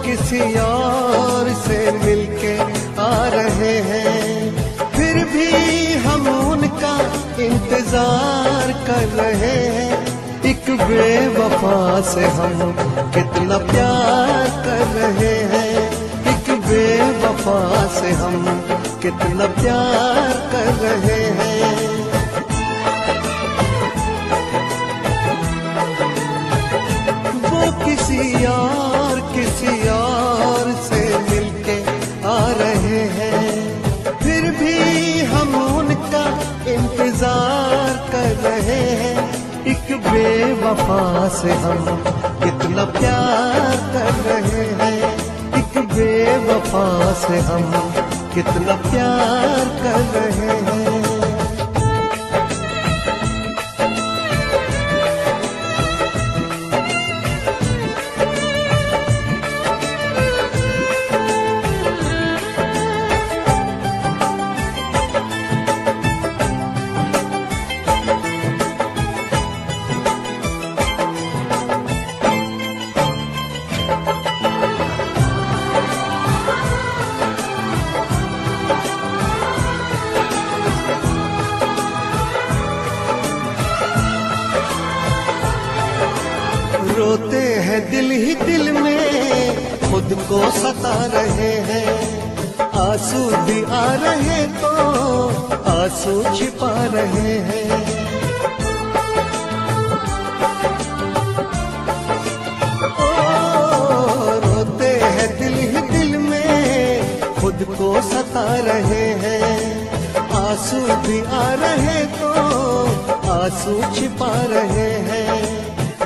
किसी और से मिलके आ रहे हैं, फिर भी हम उनका इंतजार कर रहे हैं। एक बेवफा से हम कितना प्यार कर रहे हैं, एक बेवफा से हम कितना प्यार कर रहे हैं। वो किसी और से मिलके आ रहे हैं, फिर भी हम उनका इंतजार कर रहे हैं। एक बेवफा से हम कितना प्यार कर रहे हैं, एक बेवफा से हम कितना प्यार कर रहे हैं। रोते हैं दिल ही दिल में, खुद को सता रहे हैं। आंसू भी आ रहे तो आंसू छिपा रहे हैं। ओ, रोते हैं दिल ही दिल में, खुद को सता रहे हैं। आंसू भी आ रहे तो आंसू छिपा रहे हैं।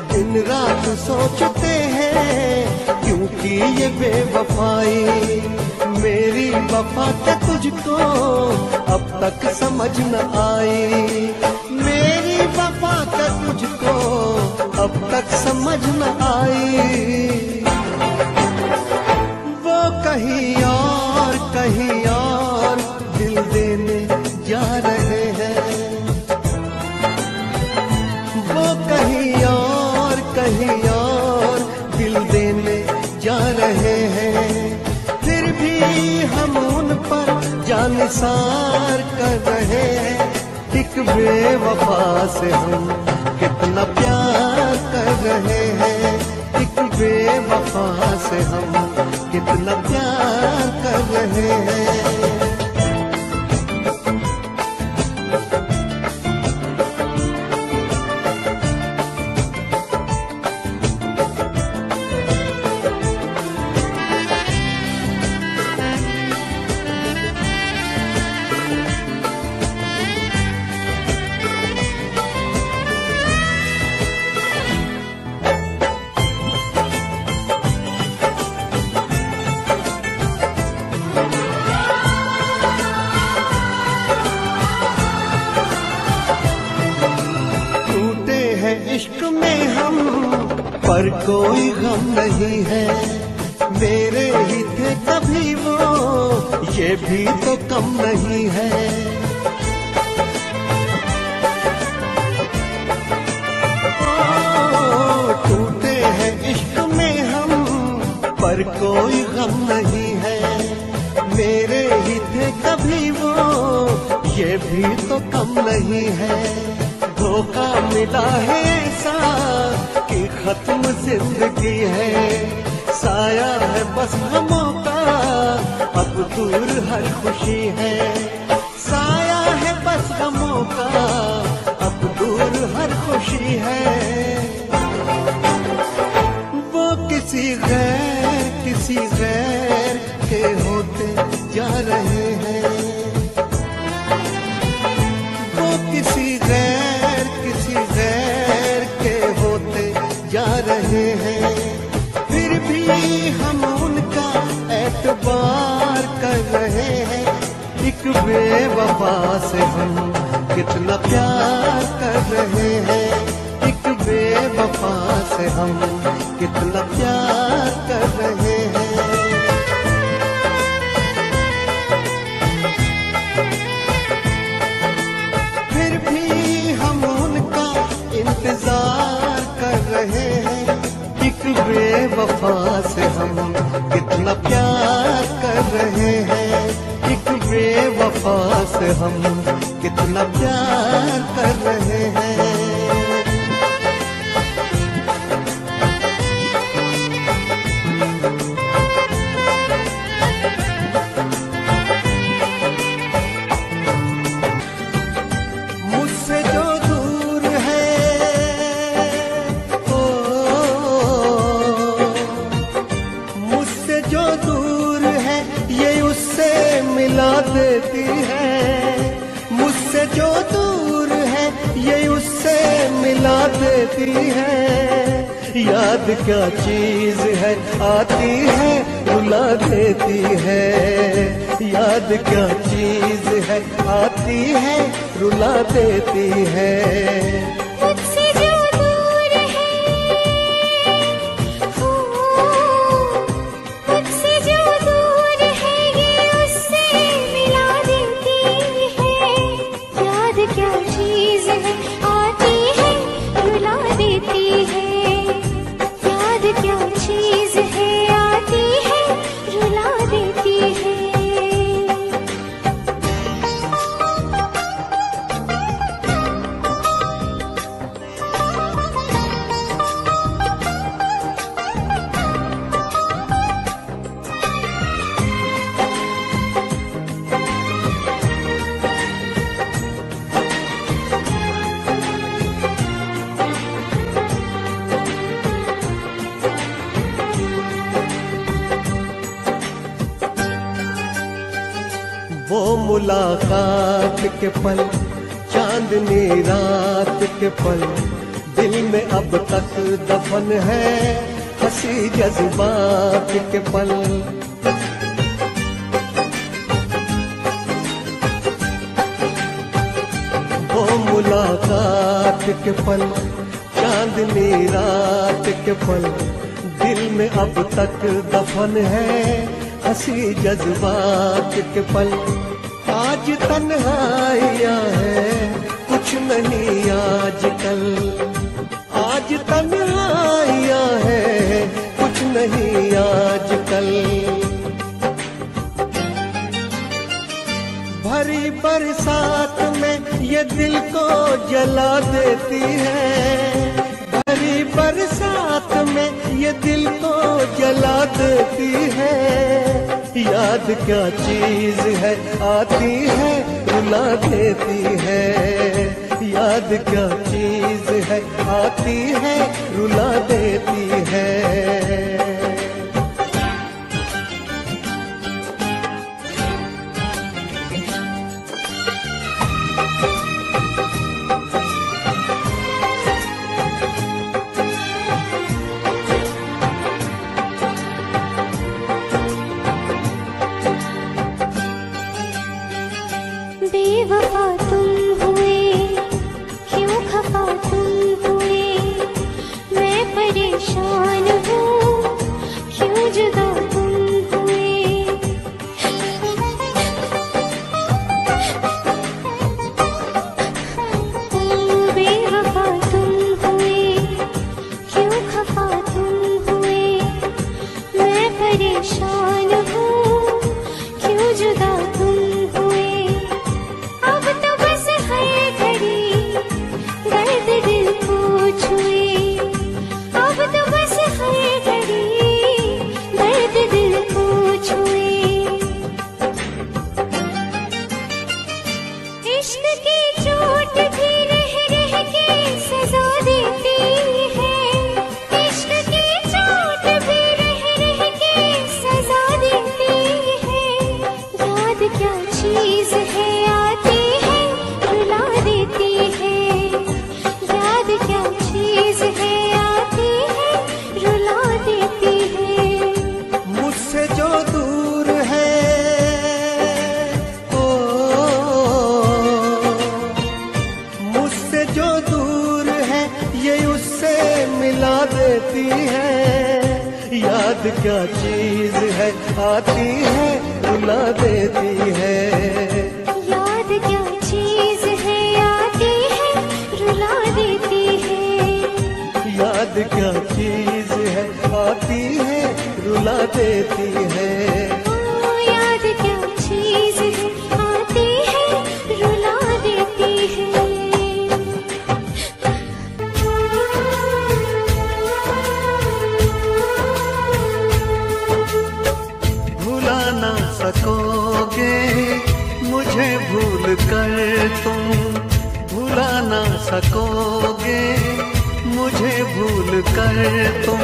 दिन रात सोचते हैं क्योंकि ये बेवफाई, मेरी वफा क्या तुझको अब तक समझ न आई। मेरी वफा क्या तुझको अब तक समझ न आई। वो कहीं और दिल देने जा रहे हैं। वो कहीं और दिल देने जा रहे हैं, फिर भी हम उन पर जानिसार कर रहे हैं। एक बेवफा से हम कितना प्यार कर रहे हैं, एक बेवफा से हम कितना प्यार कर रहे हैं। इश्क में हम पर कोई गम नहीं है। मेरे ही थे कभी वो, ये भी तो कम नहीं है। टूटे हैं इश्क में हम पर कोई गम नहीं है। मेरे ही थे कभी वो, ये भी तो कम नहीं है। धोखा मिला है ऐसा कि खत्म जिंदगी है। साया है बस गमों का, अब दूर हर खुशी है। साया है बस गमों का, अब दूर हर खुशी है। वो किसी गैर के होते जा रहे हैं। वो किसी गैर के होते जा रहे हैं, फिर भी हम उनका एतबार कर रहे हैं। एक बेवफा से हम कितना प्यार कर रहे हैं, एक बेवफा से हम कितना प्यार कर रहे हैं। इंतजार कर रहे हैं, एक बेवफा से हम कितना प्यार कर रहे हैं, एक बेवफा से हम कितना प्यार कर रहे हैं। मुझसे जो दूर है, मुझसे जो दूर है ये उससे मिला देती है, मुझसे जो दूर है ये उससे मिला देती है। याद क्या चीज है आती है रुला देती है, याद क्या चीज है आती है रुला देती है। मुझसे जो दूर है, मुझसे जो दूर है ये उससे मिला देती है। याद क्या चीज है आती है रुला देती है, याद क्या चीज है आती है रुला देती है। वो मुलाकात के पल, चांदनी रात के पल, दिल में अब तक दफन है हंसी जज्बात के पल। वो मुलाकात के पल, चांदनी रात के पल, दिल में अब तक दफन है हंसी जज्बात के पल। आज तन्हाइयाँ है कुछ नहीं आजकल, आज तन्हाइयाँ है कुछ नहीं आजकल। भरी बरसात में ये दिल को जला देती है, भरी बरसात में ये दिल को जला देती है। याद क्या चीज है आती है रुला देती है, याद क्या चीज है आती है रुला देती है। बेवफा तुम हुए, क्यों खफा तुम हुए, मैं परेशान हूँ, क्यों जुदा तुम हुए। बेवफा तुम हुए, क्यों खफा तुम हुए, मैं परेशान हूँ, क्यों जुदा तुम हुए। अब तो बस है घड़ी दर्द दिल को छुए, अब तो बस है घड़ी दर्द दिल को छुए। इश्क की चोट भी रह रह के सजा देती है, इश्क की चोट भी रह रह के सजा देती है। याद क्या चीज है आती है रुला देती है, याद क्या चीज है आती है रुला देती है। मुझसे जो दूर है, मुझसे जो दूर है ये उससे मिला देती है। याद क्या चीज है आती है रुला देती है, याद क्या चीज है आती है रुला देती है, याद क्या चीज है देती है। ओ याद क्या चीज है, आती है रुला देती है। भुला ना सकोगे मुझे भूल कर तुम, भुला ना सकोगे मुझे भूल कर तुम।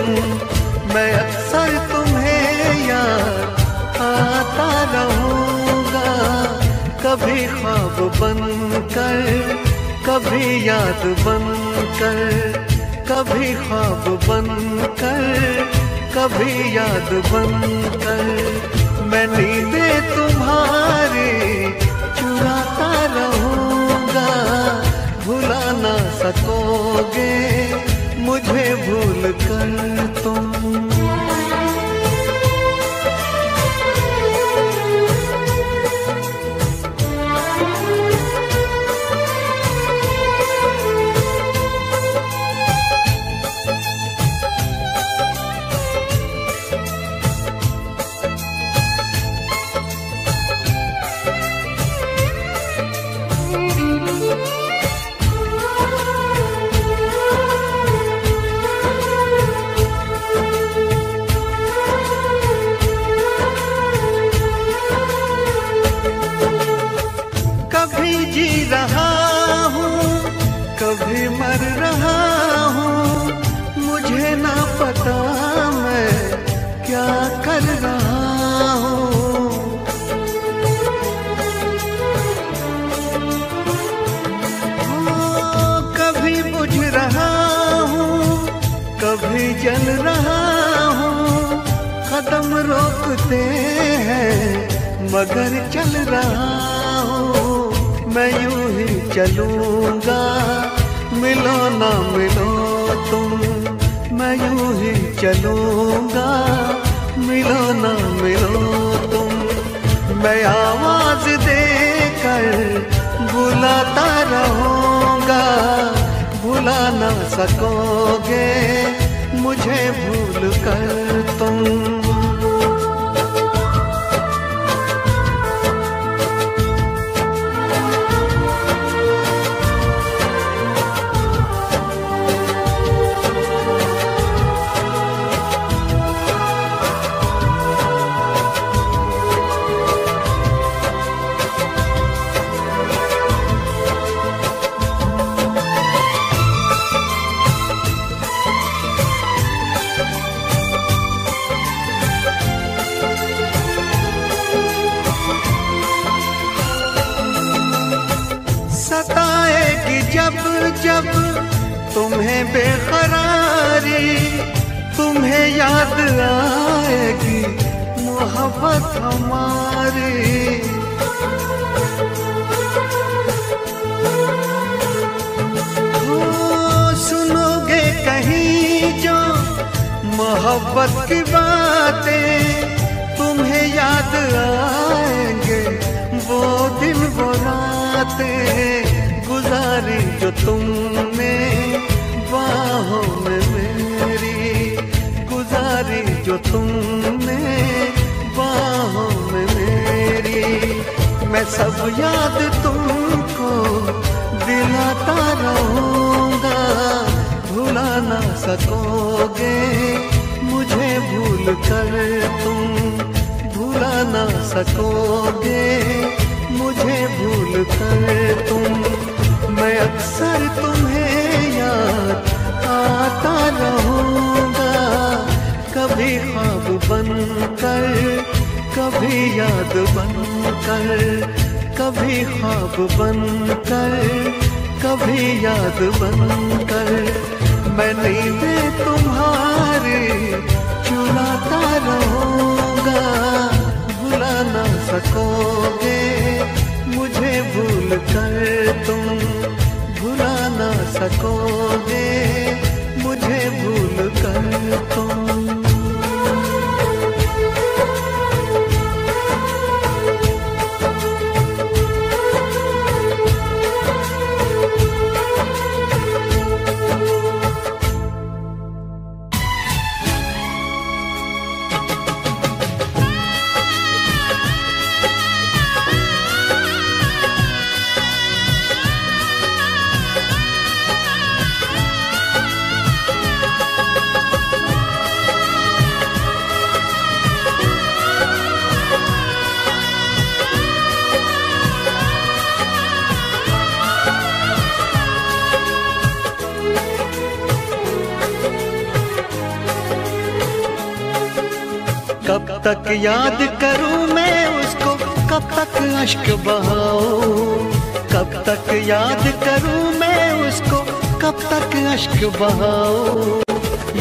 मैं अक्सर तुम्हें याद आता रहूँगा, कभी ख्वाब बनकर, कभी याद बनकर, कभी ख्वाब बनकर, कभी याद बनकर। मैं नींदें तुम्हारी चुराता रहूँगा, भुला ना सकोगे मुझे भूल कर तुम। कभी जी रहा हूँ, कभी मर रहा हूँ, मुझे ना पता मैं क्या कर रहा हूँ। कभी बुझ रहा हूँ, कभी जल रहा हूँ, कदम रोकते हैं मगर चल रहा हूँ। मैं यूं ही चलूंगा, मिलो ना मिलो तुम, मैं यूं ही चलूंगा, मिलो ना मिलो तुम। मैं आवाज देकर बुलाता रहूंगा, भुला ना सकोगे मुझे भूल कर तुम। सताएगी जब जब तुम्हें बेकरारी, तुम्हें याद आएगी मोहब्बत हमारी। सुनोगे कहीं जो मोहब्बत की बातें, तुम्हें याद आएंगे वो दिन वो रातें गुजारी जो तुमने बाहों में मेरी, गुजारी जो तुमने बाहों में मेरी। मैं सब याद तुमको दिलाता रहूँगा, भुला ना सकोगे मुझे भूल कर तुम, भुला ना सकोगे मुझे भूल कर तुम। मैं अक्सर तुम्हें याद आता रहूँगा, कभी ख्वाब बनकर, कभी याद बनकर, कभी ख्वाब बनकर, कभी याद बनकर। मैं नींदें तुम्हारी चुराता रहूँगा, भुला ना सकोगे मुझे भूल कर तुम, भुला ना सकोगे मुझे भूल कर तुम। कब तक याद करूं मैं उसको, कब तक अश्क बहाऊं, कब तक याद करूं मैं उसको, कब तक अश्क बहाऊं।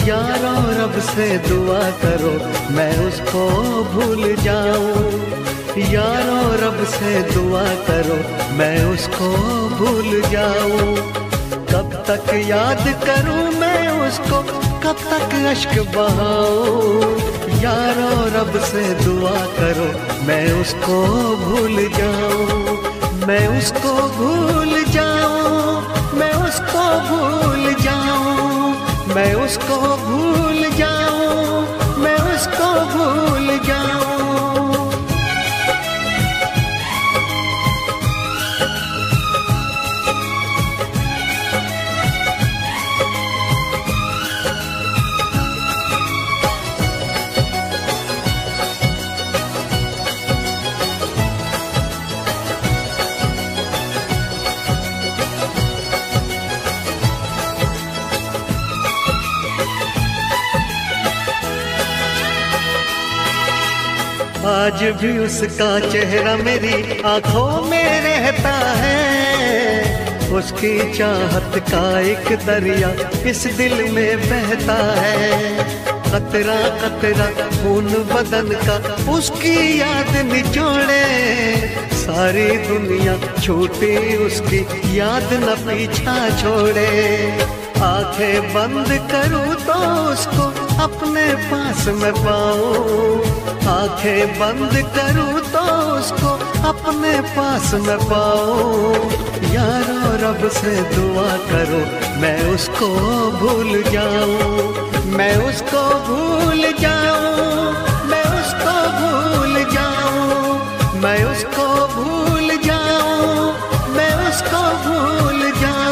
यारो रब से दुआ करो मैं उसको भूल जाऊं, यारो रब से दुआ करो मैं उसको भूल जाऊं। कब तक याद करूं मैं उसको, कब तक अश्क बहाऊं। यारो रब से दुआ करो मैं उसको भूल जाऊं, मैं उसको भूल जाऊं, मैं उसको भूल जाऊं, मैं उसको भूल जाऊं, मैं उसको भूल जाऊं। आज भी उसका चेहरा मेरी आंखों में रहता है, उसकी चाहत का एक दरिया इस दिल में बहता है। कतरा कतरा खून बदन का उसकी याद निचोड़े, सारी दुनिया छूटी उसकी याद न पीछा छोड़े। आंखें बंद करूं तो उसको अपने पास में पाऊं, आंखें बंद करूं तो उसको अपने पास में पाऊं। यारो रब से दुआ करो मैं उसको भूल जाऊं, मैं उसको भूल जाऊं, मैं उसको भूल जाऊं, मैं उसको भूल जाऊं, मैं उसको भूल जाऊं।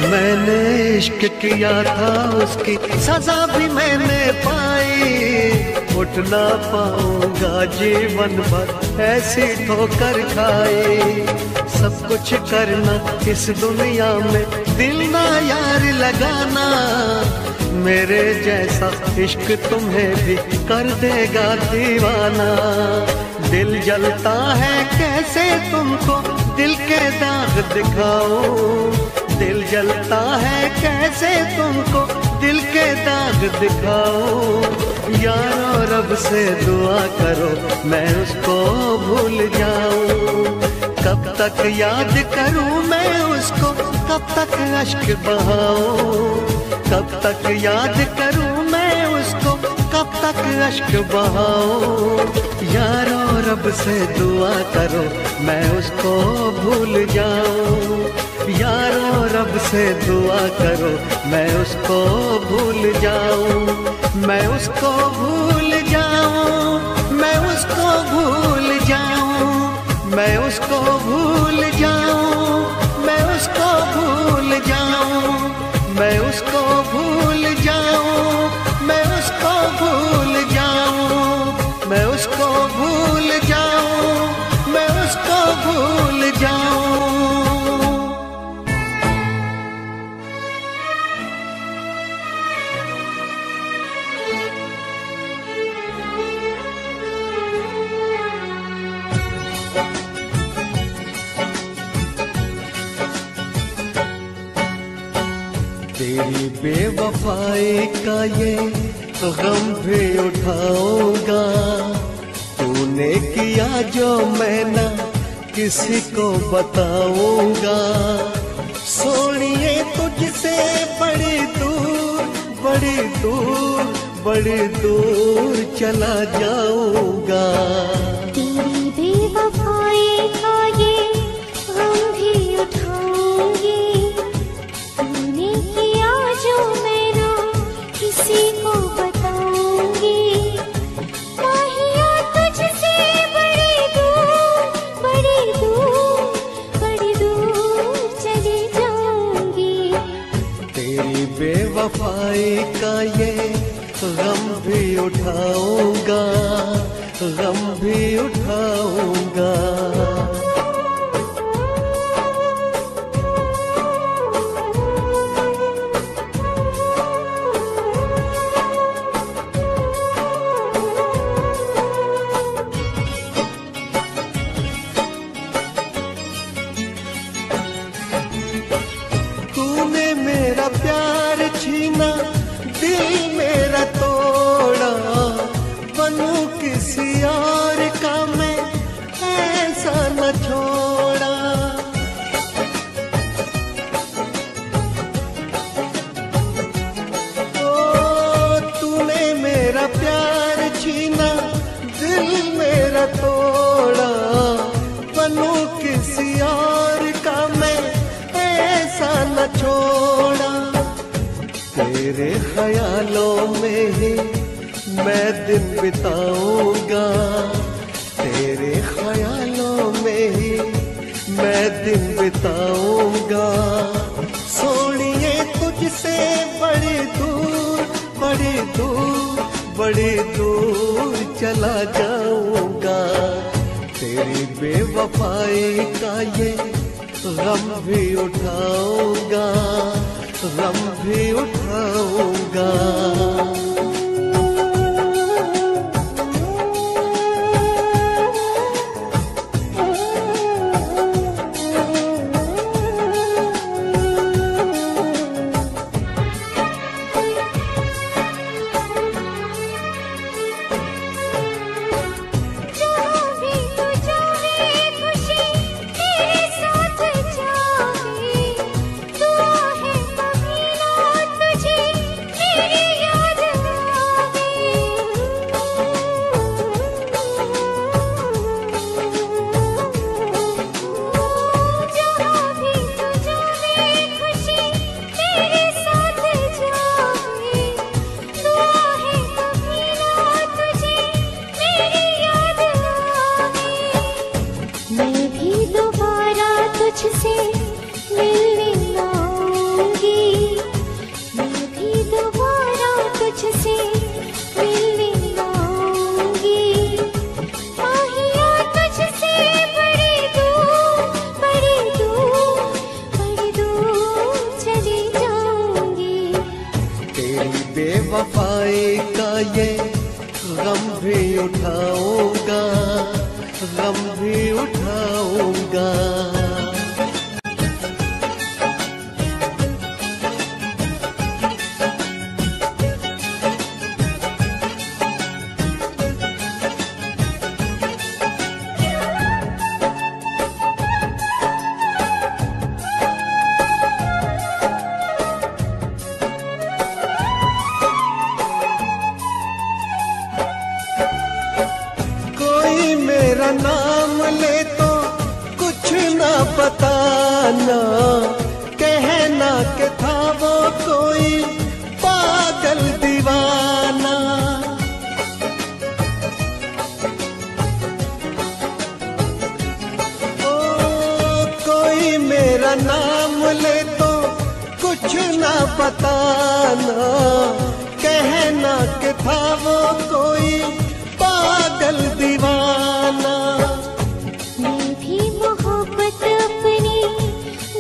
मैंने इश्क किया था उसकी सजा भी मैंने पाई, उठ ना पाऊंगा जीवन भर ऐसी ठोकर खाई। सब कुछ करना इस दुनिया में दिल ना यार लगाना, मेरे जैसा इश्क तुम्हें भी कर देगा दीवाना। दिल जलता है कैसे तुमको दिल के दाग दिखाऊं, दिल जलता है कैसे तुमको दिल के दाग दिखाऊं। यारो रब से दुआ करो मैं उसको भूल जाऊं, कब तक याद करूं मैं उसको, कब तक अश्क बहाऊं, कब तक याद करूं मैं उसको, कब तक अश्क बहाऊं। यारो रब से दुआ करो मैं उसको भूल जाऊं, यारो रब से दुआ करो मैं उसको भूल जाऊं, मैं उसको भूल जाऊं, मैं उसको भूल जाऊं, मैं उसको भूल जाऊं, मैं उसको भूल जाऊं, मैं उसको भूल जाऊं, मैं उसको भूल जाऊं, मैं उसको भूल जाऊं, मैं उसको भूल जाऊं। तेरी बेवफाई का ये गम भी उठाऊंगा, तूने किया जो मैं ना किसी को बताऊंगा। सोनिए तुझसे बड़ी दूर, बड़ी दूर, बड़ी दूर चला जाऊंगा। तेरी बेवफाई का ये गम भी उठाऊंगी, तूने किया बेवफाई का ये गम भी उठाऊंगा, गम भी उठाऊंगा। तूने मेरा प्यार छीना, दिल मेरा तोड़ा, बनूं किसी और का मैं ऐसा न छोड़ा। ओ तूने मेरा प्यार छीना, दिल मेरा तोड़ा, बनूं किसी और का मैं ऐसा न छोड़ा। तेरे ख्यालों में ही मैं दिन बिताऊंगा, तेरे ख्यालों में ही मैं दिन बिताऊंगा। सोनिए तुझसे बड़ी दूर, बड़ी दूर, बड़ी दूर चला जाऊंगा। तेरी बेवफाई का ये गम भी उठाऊंगा, गम भी उठाऊंगा। तुझसे मिलने आऊंगी, मैं भी दोबारा तुझसे मिलने आऊंगी। माहिया तुझसे बड़ी दूर, बड़ी दूर, बड़ी दूर चली जाऊंगी। तेरी बेवफाई का ये गम भी उठाऊंगा, गम भी उठाऊंगा। मेरा नाम ले तो कुछ ना बताना, कहना कि था वो कोई पागल दीवाना। ओ कोई मेरा नाम ले तो कुछ ना बताना, कहना कि था वो कोई पागल दीवाना। मैं भी मोहब्बत अपनी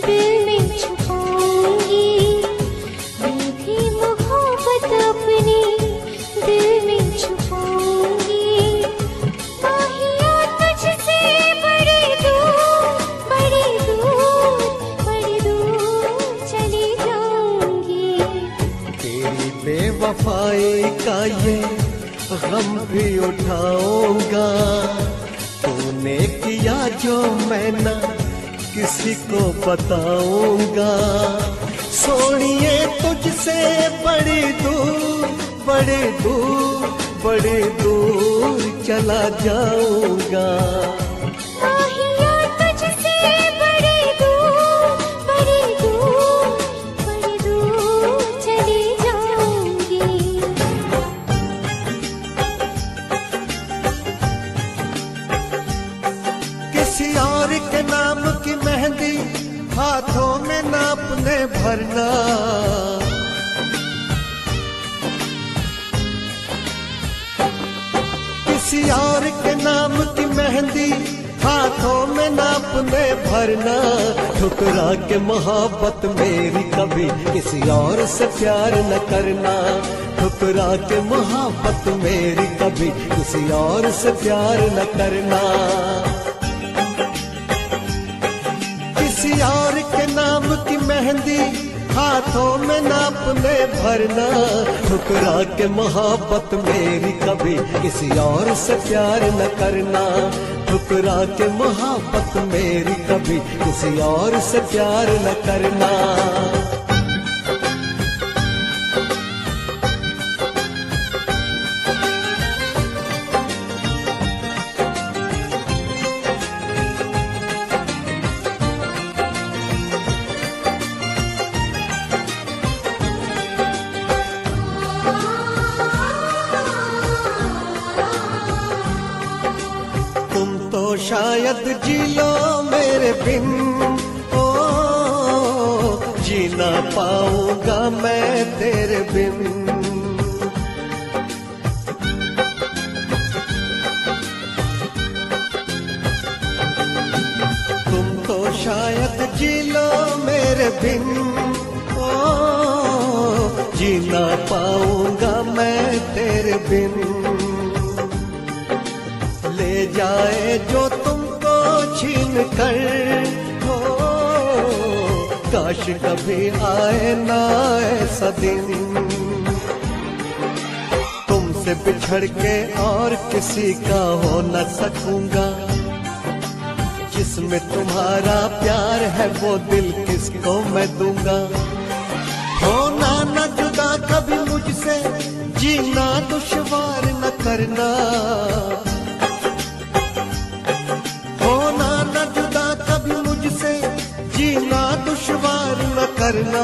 दिल में छुपाऊंगी, मैं भी मोहब्बत अपनी दिल में छुपाऊंगी। माहिया तुझसे बड़ी दूर, बड़ी दूर, बड़ी दूर चली जाऊंगी। तेरी बेवफाई का ये गम भी उठाऊंगा। तूने किया जो मैं ना किसी को बताऊंगा। सोनिए तुझसे बड़ी दूर, बड़ी दूर, बड़ी दूर चला जाऊंगा। माहिया तुझसे बड़ी दूर, बड़ी दूर, बड़ी दूर चली जाऊंगी। किसी और के नाम की मेहंदी हाथों में ना अपने भरना। किसी और के नाम की मेहंदी हाथों में ना अपने भरना, ठुकरा के मोहब्बत मेरी कभी किसी और से प्यार न करना, ठुकरा के मोहब्बत मेरी कभी किसी और से प्यार न करना। किसी और के नाम की मेहंदी हाथों में ना अपने भरना, ठुकरा के मोहब्बत मेरी कभी किसी और से प्यार न करना, ठुकरा के मोहब्बत मेरी कभी किसी और से प्यार न करना। शायद जी लो मेरे बिन, ओ जी ना पाऊंगा मैं तेरे बिन। तुम तो शायद जी लो मेरे बिन, ओ जी ना पाऊंगा मैं तेरे बिन। ले जाए जो तुमको छीन कर, हो काश कभी आए ना ऐसा दिन, तुमसे बिछड़ के और किसी का हो न सकूंगा, जिसमें तुम्हारा प्यार है वो दिल किसको मैं दूंगा। होना न जुदा कभी मुझसे, जीना दुश्वार न करना, जीना दुश्वार न करना,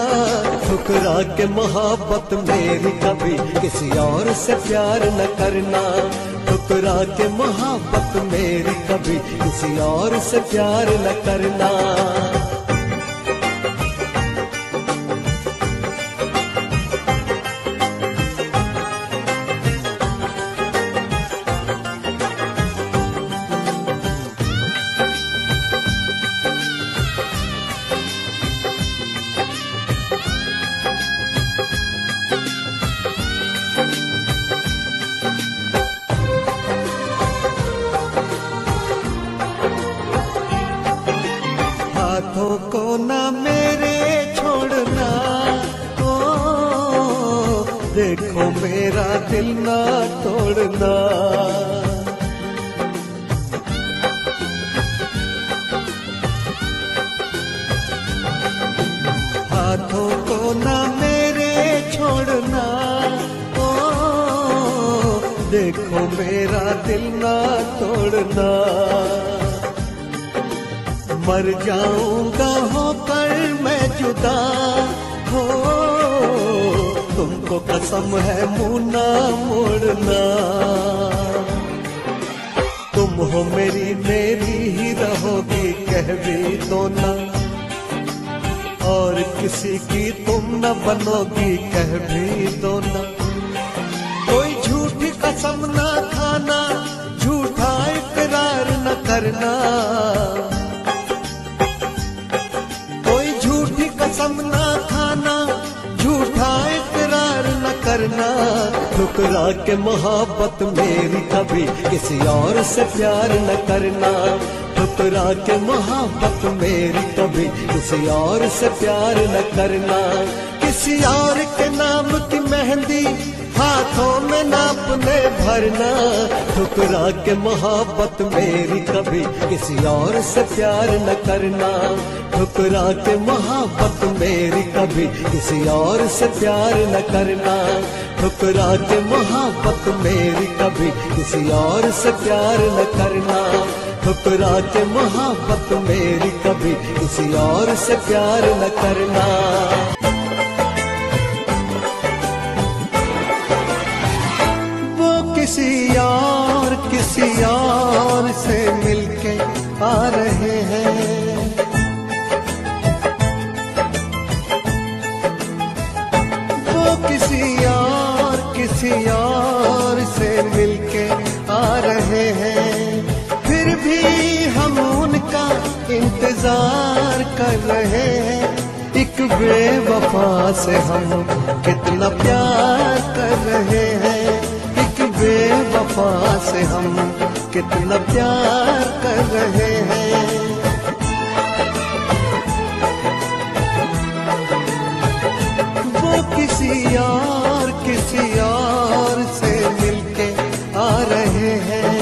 ठुकरा के मोहब्बत मेरी कभी किसी और से प्यार न करना, ठुकरा के मोहब्बत मेरी कभी किसी और से प्यार न करना। हाथों को ना मेरे छोड़ना, ओ देखो मेरा दिल ना तोड़ना। हाथों को ना मेरे छोड़ना, ओ देखो मेरा दिल ना तोड़ना। मर जाऊंगा होकर मैं जुदा, हो तुमको कसम है मुँह ना मोड़ना। तुम हो मेरी मेरी ही रहोगी कह भी दो ना, और किसी की तुम न बनोगी कह भी दो ना। कोई झूठी कसम ना खाना, झूठा इकरार न करना, कसम ना खाना, झूठा इकरार न करना, ठुकरा के मोहब्बत मेरी कभी किसी और से प्यार न करना, ठुकरा के मोहब्बत मेरी कभी किसी और से प्यार न करना। किसी और के नाम की मेहंदी हाथों में ना अपने भरना, ठुकरा के मोहब्बत मेरी कभी किसी और से प्यार न करना, ठुकरा के मोहब्बत मेरी कभी किसी और से प्यार न करना, ठुकरा के मोहब्बत मेरी कभी किसी और से प्यार न करना, ठुकरा के मोहब्बत मेरी कभी किसी और से प्यार न करना। किसी और से मिलके आ रहे हैं, वो किसी और से मिलके आ रहे हम उनका इंतजार कर रहे हैं। एक बेवफा से हम कितना प्यार कर रहे हैं। एक बेवफा से हम कितना प्यार कर रहे हैं। वो किसी और से मिलके आ रहे हैं,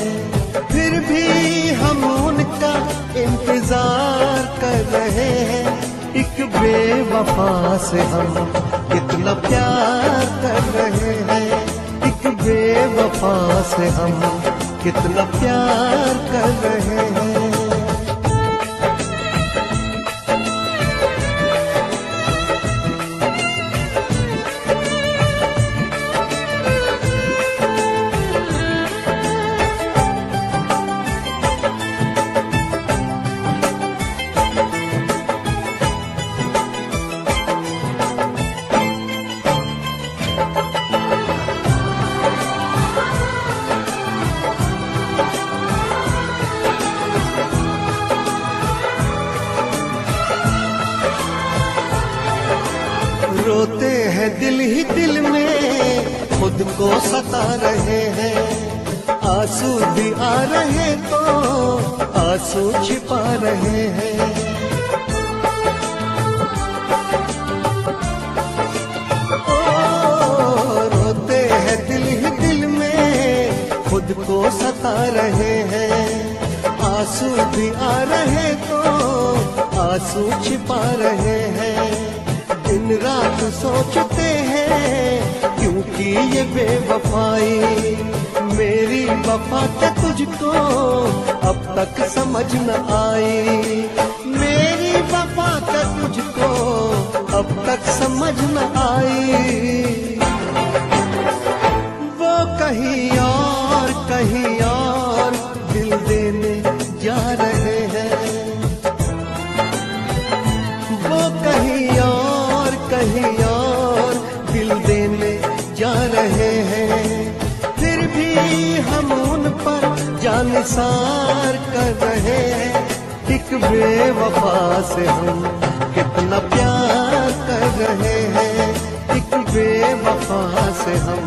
फिर भी हम उनका इंतजार कर रहे हैं। एक बेवफा से हम कितना प्यार कर रहे हैं। एक बेवफा से हम कितना प्यार कर रहे हैं। रोते हैं दिल ही दिल में, खुद को सता रहे हैं। आंसू भी आ रहे तो आंसू छिपा रहे हैं। रोते हैं दिल ही दिल में, खुद को सता रहे हैं। आंसू भी आ रहे तो आंसू छिपा रहे हैं। दिन रात सोचते हैं क्योंकि ये बेवफाई, मेरी वफा क्या तुझको अब तक समझ न आई। मेरी वफा क्या तुझको अब तक समझ न आई। वो कहीं और दिल देने जा रहे हैं। वो कहीं और दिल देने जा रहे हैं। फिर भी हम उन पर जानिसार कर रहे हैं। एक बेवफा से हम कितना प्यार कर रहे हैं। एक बेवफा से हम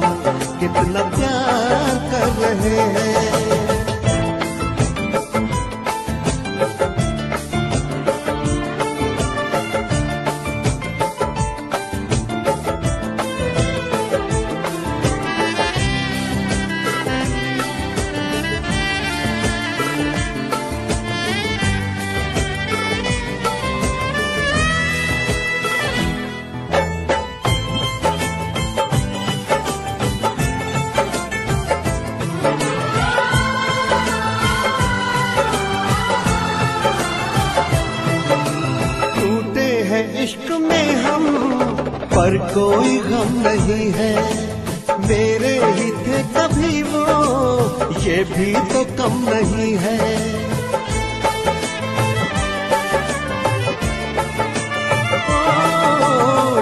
कितना प्यार कर रहे हैं। इश्क में हम पर कोई गम नहीं है। मेरे ही थे कभी वो, ये भी तो कम नहीं है।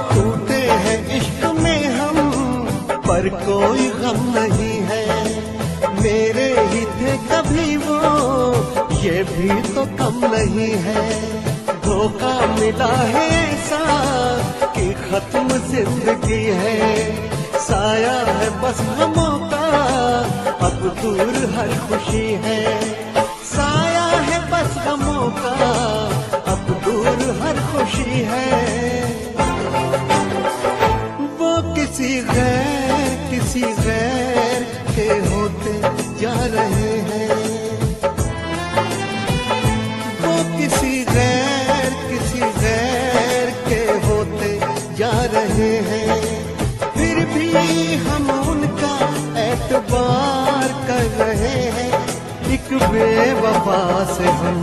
टूटे हैं इश्क में हम पर कोई गम नहीं है। मेरे ही थे कभी वो, ये भी तो कम नहीं है। धोखा मिला है ऐसा कि खत्म जिंदगी है। साया है बस गमों का, अब दूर हर खुशी है। साया है बस गमों का, अब दूर हर खुशी है। वो किसी गैर के होते जा रहे हैं। वो किसी गैर के होते जा रहे हैं। फिर भी हम उनका एतबार कर रहे हैं। एक बेवफा से हम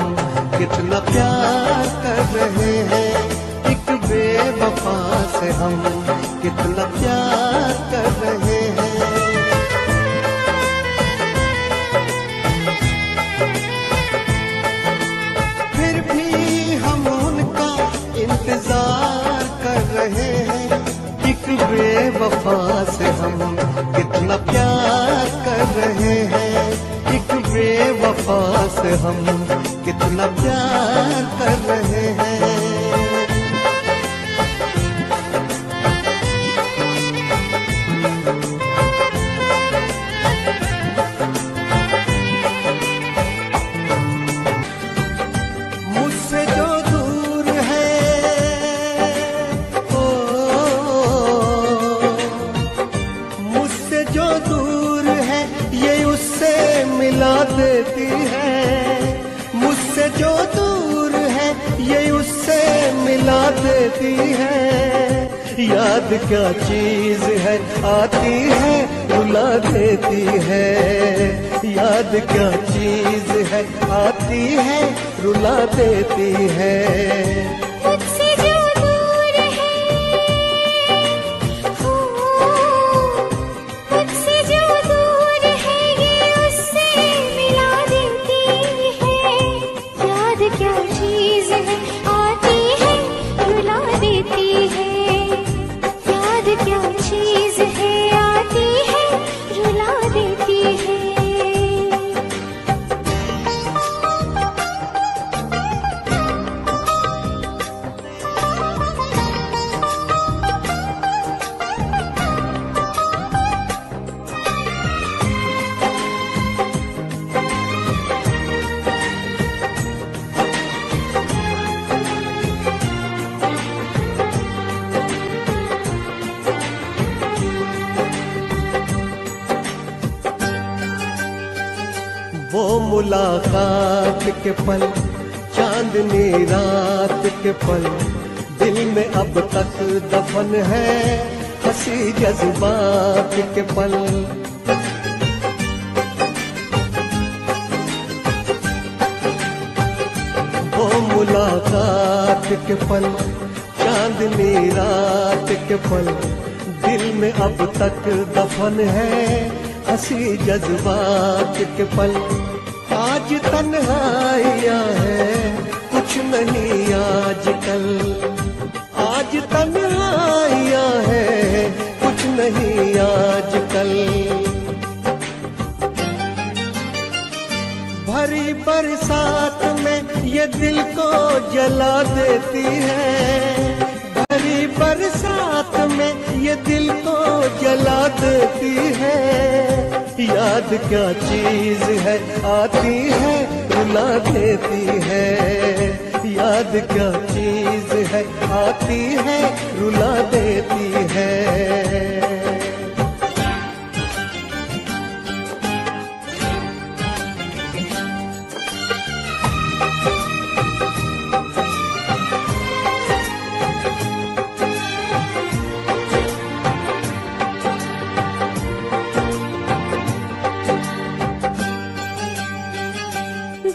कितना प्यार कर रहे हैं। एक बेवफा से हम कितना प्यार कर रहे हैं। फिर भी हम उनका इंतजार कर रहे हैं। एक बेवफा से हम कितना प्यार कर रहे हैं। एक बेवफा बेवफा से हम कितना प्यार कर रहे हैं। मुझसे जो दूर है मुझसे जो दूर है ये उससे मिला देती है। मुझसे जो दूर है ये उससे मिला देती है। याद क्या चीज है आती है रुला देती है। याद क्या चीज है आती है रुला देती है। मुझसे जो दूर है मुझसे जो दूर है ये उससे मिला देती है। याद क्या चीज है आती है रुला देती है। याद क्या चीज है आती है रुला देती है। वो मुलाकात के पल चांदनी रात के पल दिल में अब तक दफन है। हंसी जज्बात के पल वो मुलाकात के पल चांदनी रात के पल दिल में अब तक दफन है। हंसी जज्बात के पल आज तन्हाइयाँ है कुछ नहीं आजकल। आज तन्हाइयाँ है कुछ नहीं आजकल। भरी बरसात में ये दिल को जला देती है। भरी बरसात में ये दिल को जला देती है। याद क्या चीज है आती है रुला देती है। याद क्या चीज है आती है रुला देती है।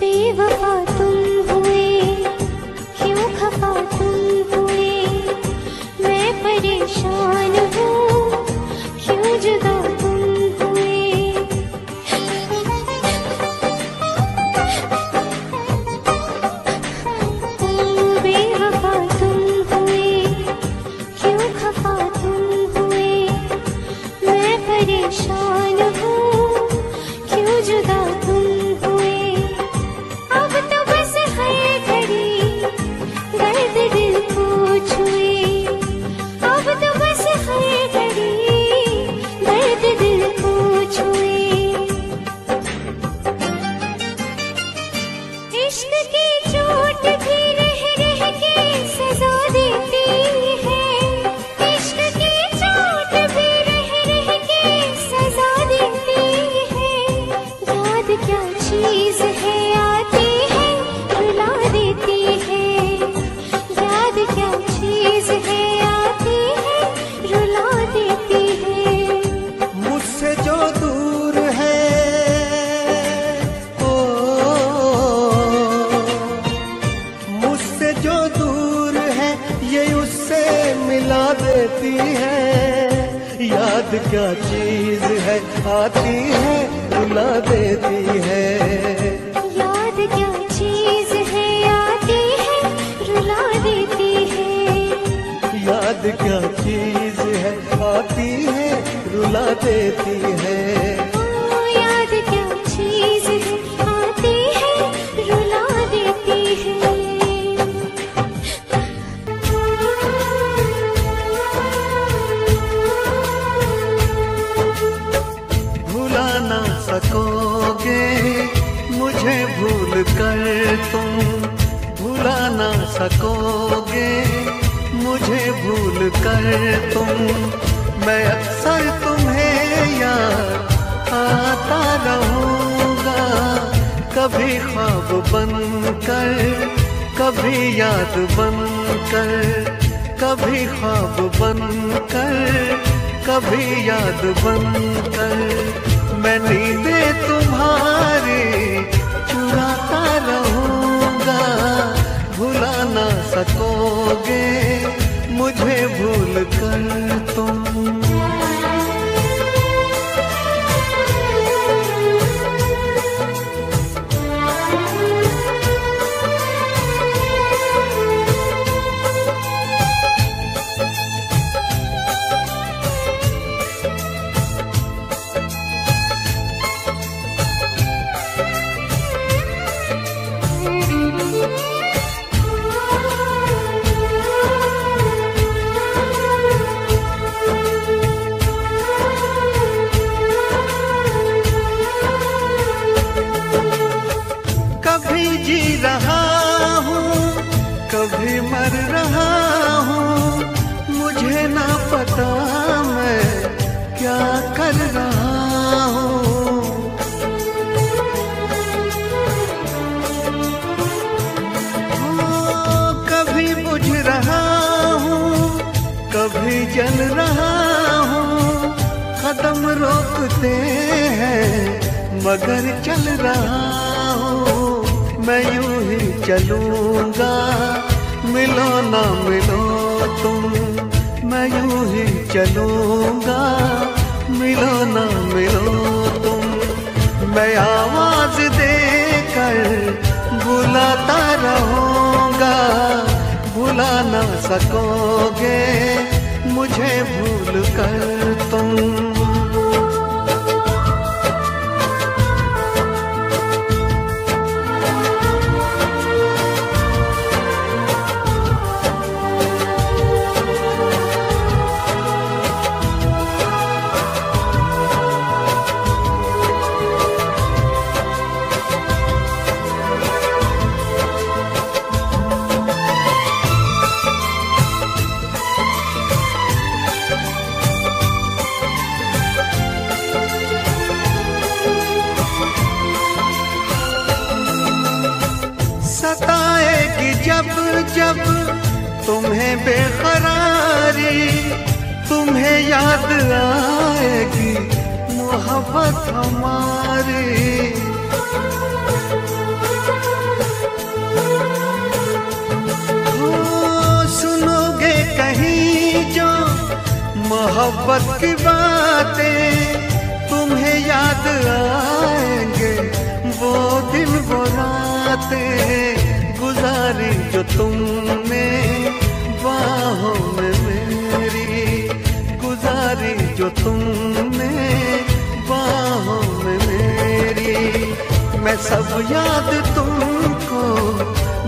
बेवफा तुम हुए क्यों खफा तुम हुए। मैं परेशान हूँ क्यों जुदा तुम हुए। बेवफा तुम हुए क्यों खफा तुम हुए। मैं परेशान हूँ क्यों जुदा तुम हुए। अब तो बस हर घड़ी दर्द दिल को छुए। अब तो बस हर घड़ी दर्द दिल को छुए। इश्क की चोट भी रह रह के सजा देती है। इश्क की चोट भी रह रह के सजा देती है। याद क्या चीज है आती है रुला देती है। याद क्या चीज है आती है रुला देती है। मुझसे जो दूर है मुझसे जो दूर है ये उससे मिला देती है। याद क्या चीज है आती है रुला देती है। याद क्या चीज है आती है रुला देती है। याद क्या चीज है आती है रुला देती है। ओ याद क्या चीज है आती भूल कर तुम, मैं अक्सर तुम्हें याद आता रहूंगा। कभी ख्वाब बनकर, कभी याद बनकर, कभी ख्वाब बनकर, कभी याद बनकर, मैं नींदें तुम्हारी चुराता रहूंगा। भुला ना सकोगे मुझे भूल कर तुम। कभी मर रहा हूँ, मुझे ना पता मैं क्या कर रहा हूँ। कभी बुझ रहा हूँ, कभी जल रहा हूँ। कदम रोकते हैं मगर चल रहा हूँ। मैं यूं ही चलूंगा, मिलो ना मिलो तुम। मैं यूं ही चलूंगा, मिलो ना मिलो तुम। मैं आवाज देकर बुलाता रहूंगा। भुला ना सकोगे मुझे भूल कर तुम। सताएगी जब जब तुम्हें बेकरारी, तुम्हें याद आएगी मोहब्बत हमारी। सुनोगे कहीं जो मोहब्बत की बातें, तुम्हें याद आएंगे वो दिन वो रातें। गुजारी जो तुमने बाहों में मेरी, गुजारी जो तुमने बाहों में मेरी। मैं सब याद तुमको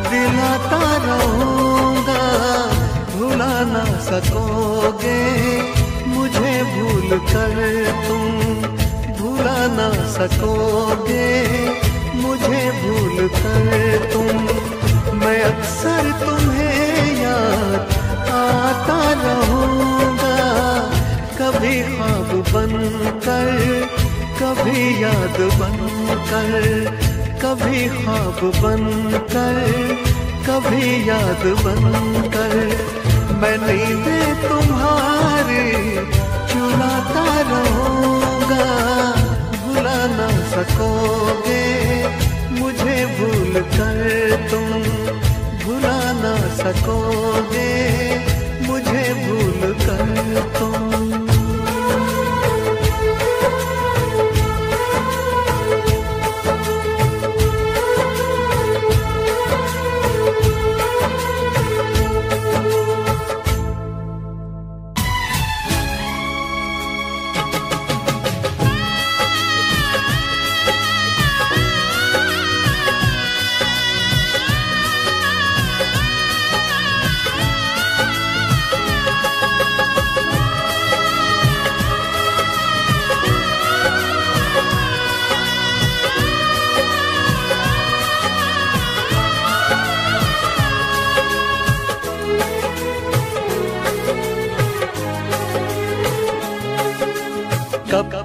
दिलाता रहूंगा। भुला ना सकोगे मुझे भूल कर तुम। भुला ना सकोगे मुझे भूल कर तुम। मैं अक्सर तुम्हें याद आता रहूंगा। कभी ख्वाब बनकर, कभी याद बनकर, कभी ख्वाब बनकर, कभी याद बनकर, मैं नींदें तुम्हारी चुराता रहूंगा। भुला ना सकोगे मुझे भूल कर तुम। भुला ना सकोगे मुझे भूल कर तुम।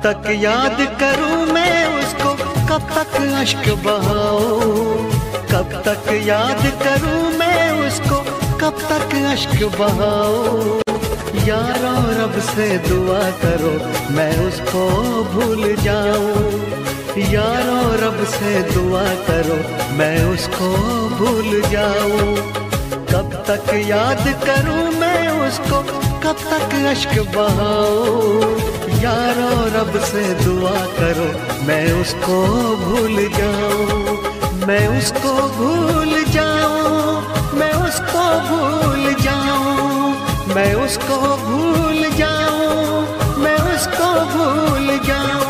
तक याद करूं मैं उसको, कब तक अश्क बहाऊं, कब तक याद करूं मैं उसको, कब तक अश्क बहाऊं। यारो रब से दुआ करो मैं उसको भूल जाऊं, यारो रब से दुआ करो मैं उसको भूल जाऊं। कब तक याद करूं मैं उसको, कब तक अश्क बहाऊं। यारो रब से दुआ करो मैं उसको भूल जाऊं, मैं उसको भूल जाऊं, मैं उसको भूल जाऊं, मैं उसको भूल जाऊं, मैं उसको भूल जाऊं।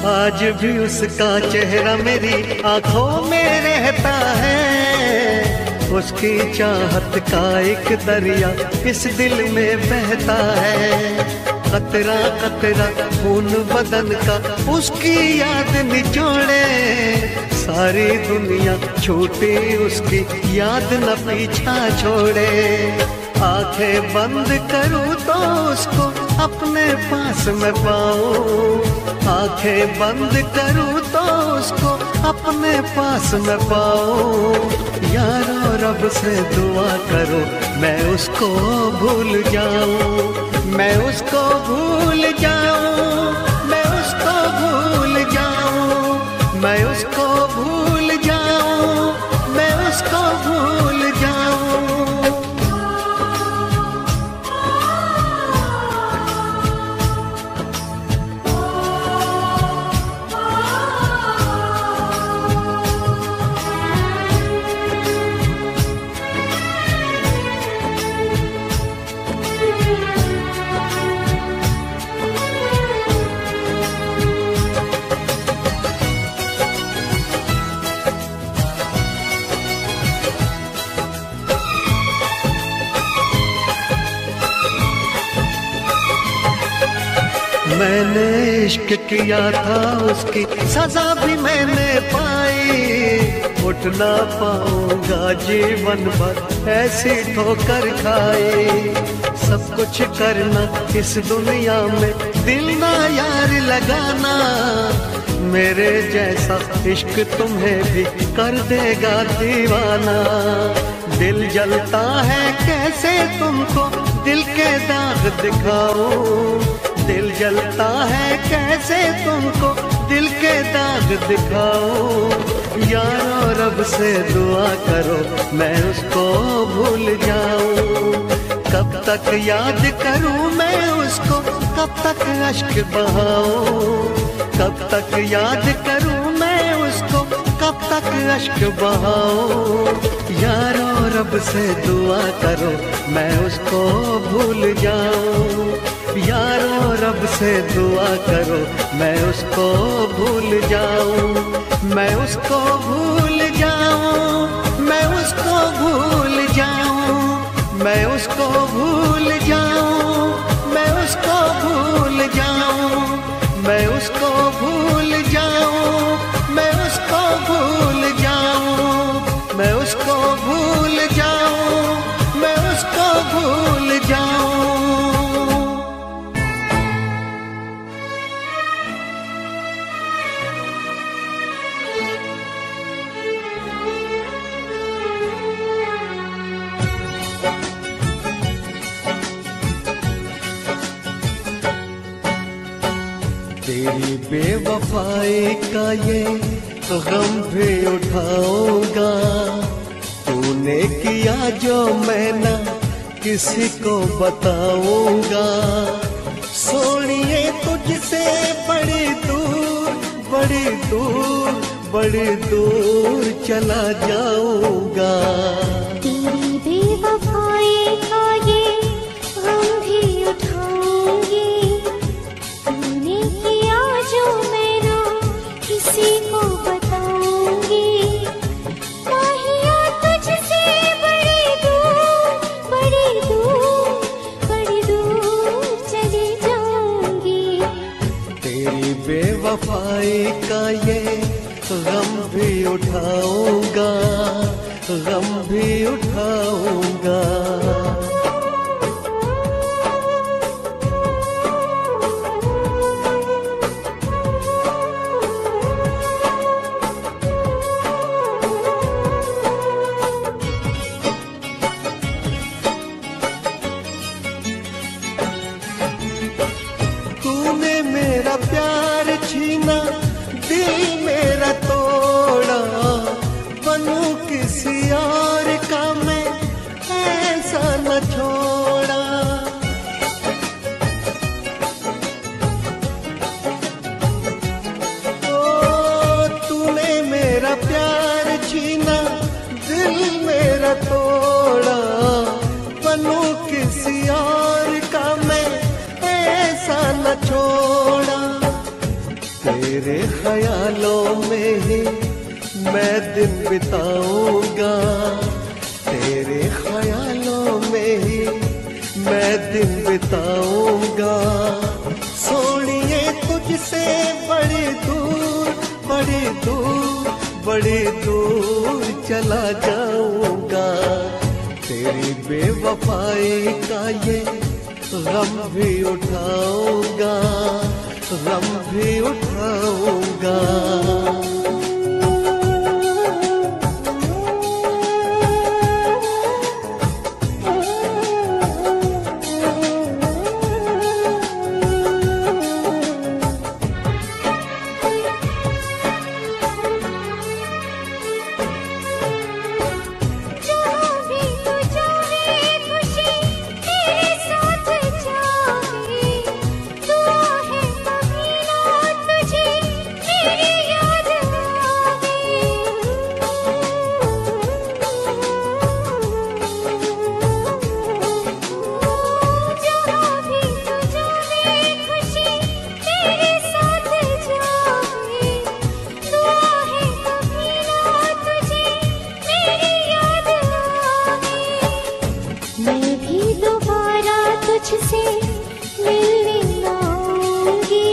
आज भी उसका चेहरा मेरी आंखों में रहता है, उसकी चाहत का एक दरिया इस दिल में बहता है। कतरा कतरा खून बदन का उसकी याद निचोड़े, सारी दुनिया छूटी उसकी याद न पीछा छोड़े। आंखें बंद करूं तो उसको अपने पास मैं पाऊं, आंखें बंद करूं तो उसको अपने पास मैं पाऊं। यारो रब से दुआ करो मैं उसको भूल जाऊं, मैं उसको भूल जाऊं, मैं उसको भूल जाऊं, मैं उसको भूल जाऊं, मैं उसको भूल जाऊं। मैंने इश्क किया था उसकी सजा भी मैंने पाई, उठ ना पाऊंगा जीवन भर ऐसी ठोकर खाई। सब कुछ करना इस दुनिया में दिल ना यार लगाना, मेरे जैसा इश्क तुम्हें भी कर देगा दीवाना। दिल जलता है कैसे तुमको दिल के दाग दिखाऊं, दिल जलता है कैसे तुमको दिल के दाग दिखाऊं। यारो रब से दुआ करो मैं उसको भूल जाऊं, कब तक याद करूं मैं उसको, कब तक अश्क बहाऊं, कब तक याद करूं मैं उसको, कब तक अश्क बहाऊं। यारो रब से दुआ करो मैं उसको भूल जाऊं, यारो रब से दुआ करो मैं उसको भूल जाऊं, मैं उसको भूल जाऊं, मैं उसको भूल जाऊं, मैं उसको भूल जाऊं, मैं उसको भूल जाऊं, मैं उसको भूल जाऊं, मैं उसको भूल जाऊं, मैं उसको भूल जाऊं, मैं उसको भूल जाऊं। तेरी बेवफाई का ये गम भी उठाऊंगा, तूने किया जो मैं ना किसी को बताऊंगा। सोनिए तुझसे बड़ी दूर, बड़ी दूर, बड़ी दूर चला जाऊंगा। तेरी बेवफाई का ये गम भी उठाऊंगी, तूने किया जो बेवफाई का ये गम भी उठाऊंगा, गम भी उठाऊंगा। तूने मेरा प्यार छीना, दिल मेरा तोड़ा, बनूं किसी और का मैं ऐसा न छोड़ा। ओ तूने मेरा प्यार छीना, दिल मेरा तोड़ा, बनूं किसी और का मैं ऐसा न छोड़ा। तेरे ख्यालों में ही मैं दिन बिताऊंगा, तेरे ख्यालों में ही मैं दिन बिताऊंगा। सोनिए तुझसे बड़ी दूर, बड़ी दूर, बड़ी दूर चला जाऊंगा। तेरी बेवफाई का ये गम भी उठाऊंगा, गम भी उठाऊंगा। तुझसे मिलने आऊंगी,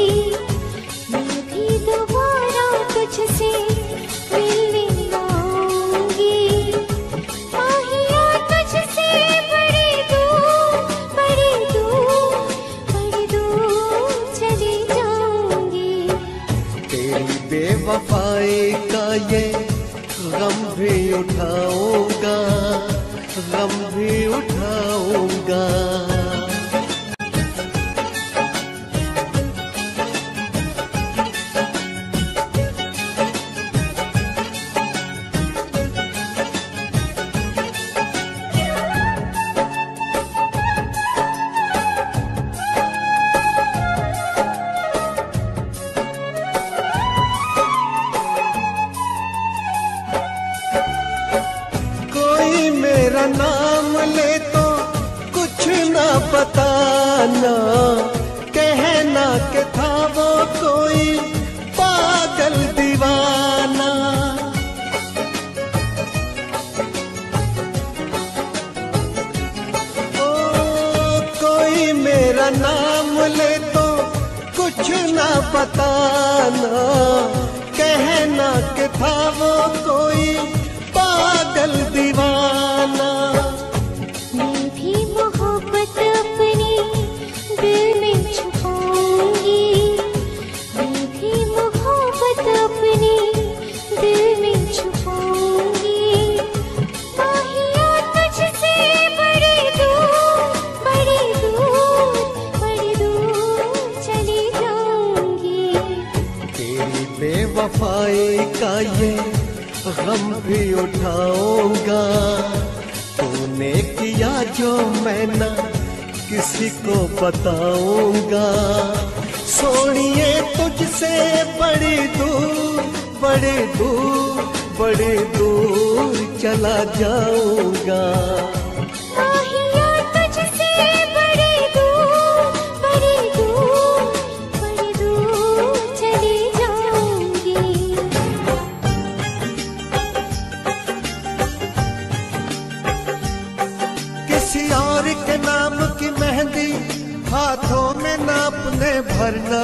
मैं भी दोबारा तुझसे मिलने आऊंगी। माहिया तुझसे बड़ी दूर, बड़ी दूर, बड़ी दूर चली जाऊंगी। तेरी बेवफाई का ये गम भी उठाऊंगा, गम भी उठाऊंगा। मेरा नाम ले तो कुछ ना बताना, कहना के था वो कोई पागल दीवाना। ओ कोई मेरा नाम ले तो कुछ ना बताना, कहना के था वो कोई पागल दीवाना। मैं भी मोहब्बत अपनी दिल में छुपाऊंगी, मैं भी मोहब्बत अपनी दिल में छुपाऊंगी। माहिया तुझसे बड़ी दूर, बड़ी दूर, बड़ी दूर चली जाऊंगी। तेरी बेवफाई का ये गम भी उठाऊंगा। तूने किया जो मैं ना किसी को बताऊंगा। सोनिए तुझसे बड़ी दूर, बड़ी दूर, बड़ी दूर चला जाऊंगा। माहिया तुझसे बड़ी दूर, बड़ी दूर, बड़ी दूर चली जाऊंगी। किसी और के नाम की मेहंदी हाथों में ना अपने भरना।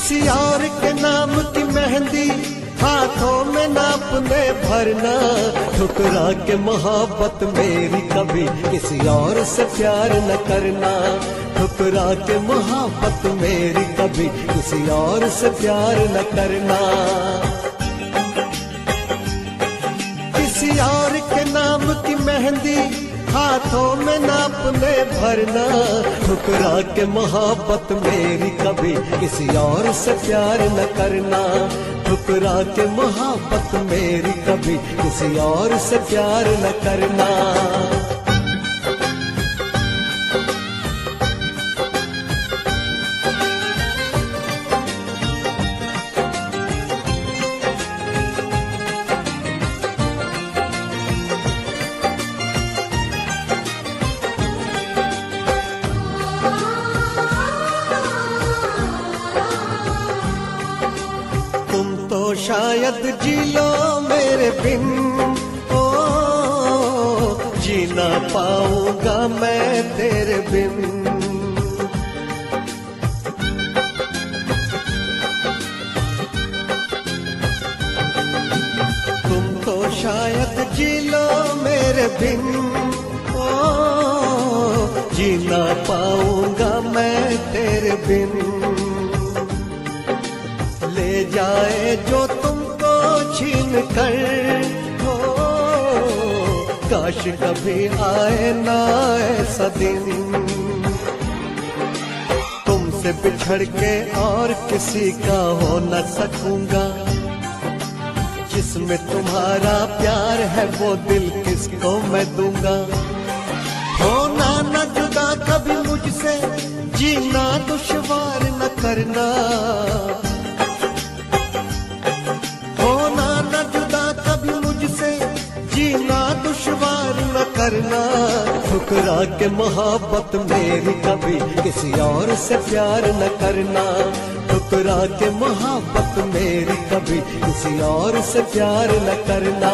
किसी और के नाम की मेहंदी हाथों में नापने भरना, ठुकरा के मोहब्बत मेरी कभी किसी और से प्यार न करना, ठुकरा के मोहब्बत मेरी कभी किसी और से प्यार न करना। किसी और के नाम की मेहंदी हाथों में नापने भरना, ठुकरा के मोहब्बत मेरी कभी किसी और से प्यार न करना, ठुकरा के मोहब्बत मेरी कभी किसी और से प्यार न करना। शायद जी लो मेरे बिन, ओ जी ना पाऊंगा मैं तेरे बिन। तुम तो शायद जी लो मेरे बिन, ओ जी ना पाऊंगा मैं तेरे बिन। ले जाए जो तुमको छीन कर, हो काश कभी आए ना ऐसा दिन, तुमसे बिछड़ के और किसी का हो न सकूंगा, जिसमें तुम्हारा प्यार है वो दिल किसको मैं दूंगा। होना न जुदा कभी मुझसे, जीना दुश्वार न करना, जीना दुश्वार न करना, ठुकरा के मोहब्बत मेरी कभी किसी और से प्यार न करना, ठुकरा के मोहब्बत मेरी कभी किसी और से प्यार न करना।